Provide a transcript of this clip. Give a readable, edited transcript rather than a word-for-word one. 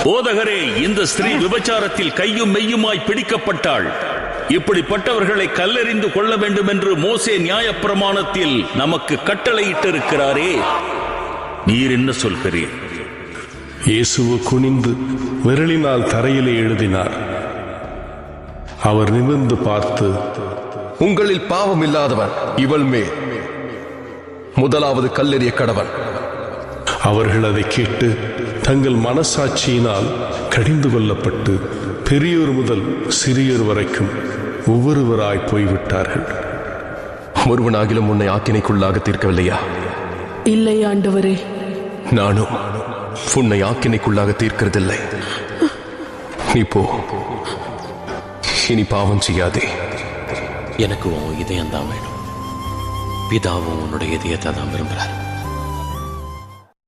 போதகரே, இந்த ஸ்திரீ விபச்சாரத்தில் கையும் மெய்யுமாய் பிடிக்கப்பட்டாள். இப்படிப்பட்டவர்களை கல்லெறிந்து கொள்ள வேண்டும் என்று மோசே நியாயப்பிரமாணத்தில் நமக்கு கட்டளையிட்டிருக்கிறாரே, நீர் என்ன சொல்கிறீர்? இயேசுவு குனிந்து விரலினால் தரையிலே எழுதினார். அவர் நிமிர்ந்து பார்த்து, உங்களில் பாவம் இல்லாதவன் இவள் மேல் முதலாவது கல்லெறிய கடவன். அவர்கள் அதை கேட்டு தங்கள் மனசாட்சியினால் கடிந்து கொள்ளப்பட்டு பெரியோர் முதல் சிறியோர் வரைக்கும் ஒவ்வொருவராய் போய்விட்டார்கள். ஒருவனாகிலும் உன்னை ஆக்கினைக்குள்ளாக தீர்க்கவில்லையா? இல்லை ஆண்டவரே. நானும் உன்னை ஆக்கினைக்குள்ளாக தீர்க்கிறதில்லை. நீ போ, இனி பாவம் செய்யாதே. எனக்கு உன் இதயம் தான் வேணும். பிதாவும் உன்னுடைய இதயத்தை தான் விரும்புகிறார்.